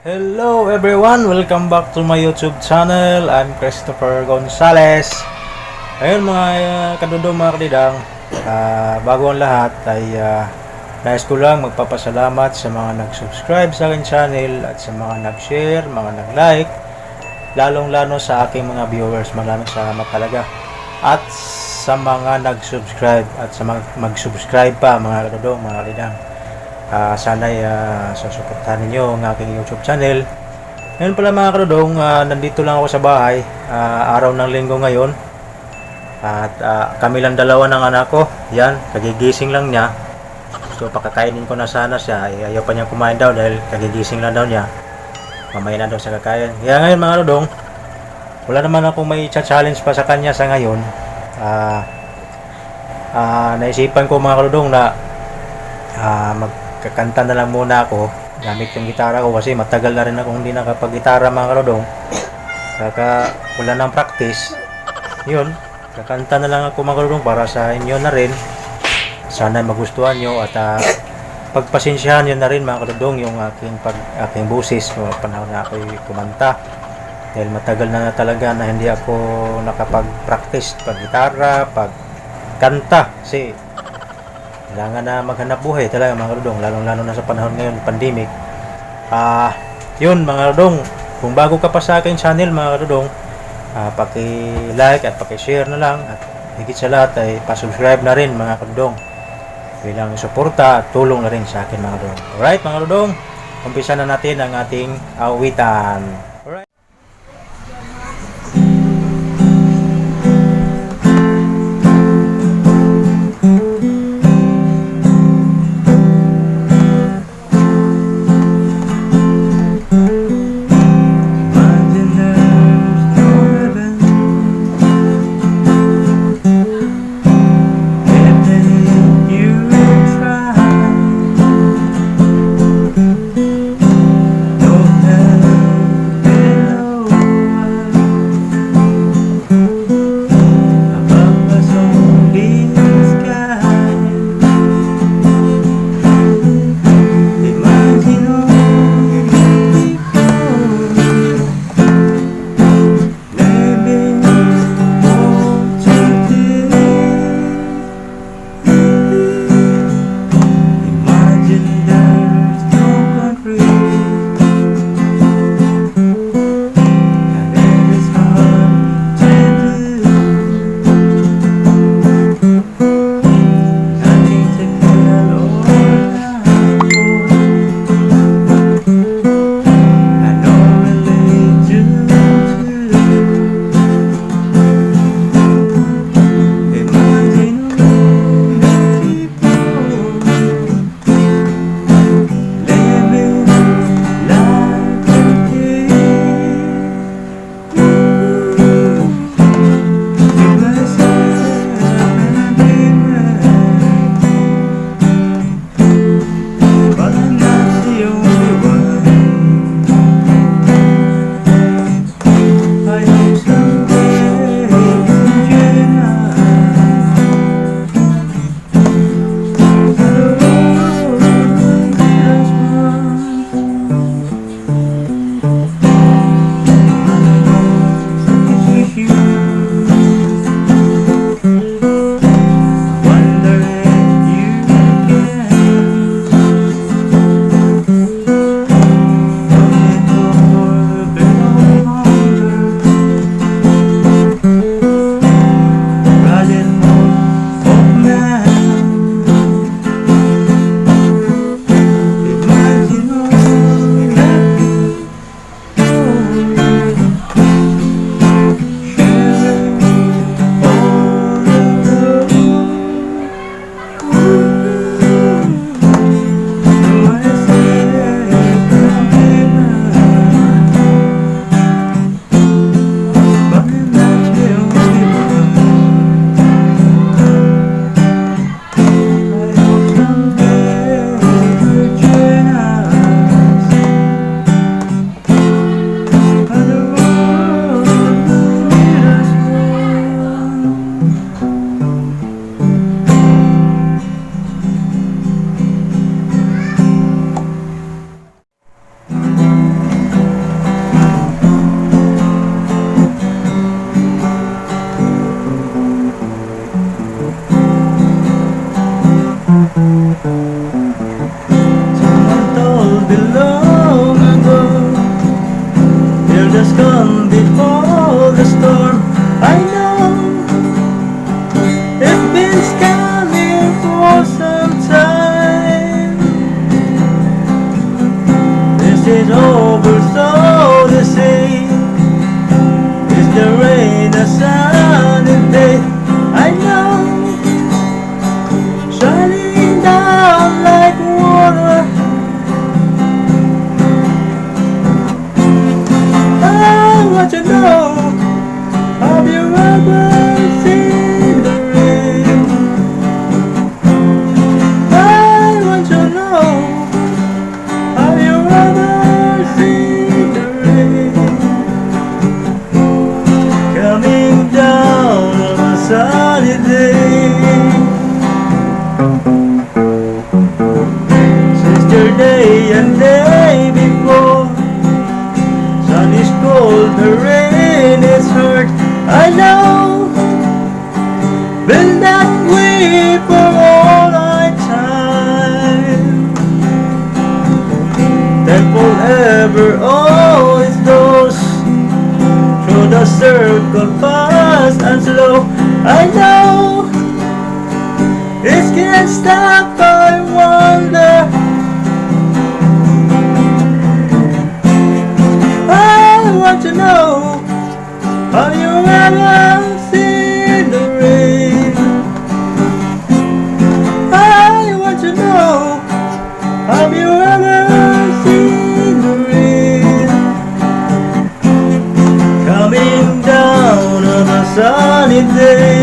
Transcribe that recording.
Hello everyone! Welcome back to my YouTube channel. I'm Christopher Gonzalez. Ayun mga kadudong mga kadidang, bago ang lahat ay nais ko lang magpapasalamat sa mga nag-subscribe sa aking channel at sa mga nag-share, mga nag-like, lalong-lalo sa aking mga viewers. Maraming salamat talaga. At sa mga nag-subscribe at sa mga mag-subscribe pa mga kadudong mga kadidang. Sana'y susuportahan ninyo ang aking YouTube channel. Ngayon pala mga kadudong, nandito lang ako sa bahay, araw ng linggo ngayon. At kami lang dalawa ng anak ko. Yan, kagigising lang niya. So pakakainin ko na sana siya. Ayaw pa niya kumain daw dahil kagigising lang daw niya. Mamaya na daw sa kakain. Kaya ngayon mga kadudong, wala naman akong may challenge pa sa kanya sa ngayon. Naisipan ko mga kadudong na magkakanta na lang muna ako gamit yung gitara ko kasi matagal na rin akong hindi nakapag-gitara mga kalodong. Kaka wala nang practice. Yun, kakanta na lang ako mga kalodong para sa inyo na rin. Sana magustuhan nyo at pagpasensyahan nyo na rin mga kalodong yung aking busis o panahon na ako'y kumanta. Dahil matagal na talaga na hindi ako nakapag-practice pag-gitara, pag-kanta kasi kailangan na maghanap buhay talaga mga kaludong, lalong-lalo na sa panahon ngayon, pandemic. Yun mga kaludong, kung bago ka pa sa aking channel mga kaludong, paki-like at paki-share na lang at higit sa lahat ay pa-subscribe na rin mga kaludong bilang suporta at tulong na rin sa akin mga kaludong. Alright mga kaludong, umpisa na natin ang ating awitan. Alright. Someone told me long ago, you're just gone before the storm. I know it's been coming for some time. This is over, so to say. Is the rain a sunny day? I know, shining down like water. I want to know, have you ever seen the rain? I want to know, have you ever seen the rain? Coming down on a sunny day. Yesterday and day before, sun is cold, the rain is hurt. I know, been that way for all my time. Thankful ever always goes through the circle, fast and slow. I know, it can't stop, I wonder. I want to know, have you ever seen the rain? I want to know, have you ever seen the rain? Coming down on a sunny day.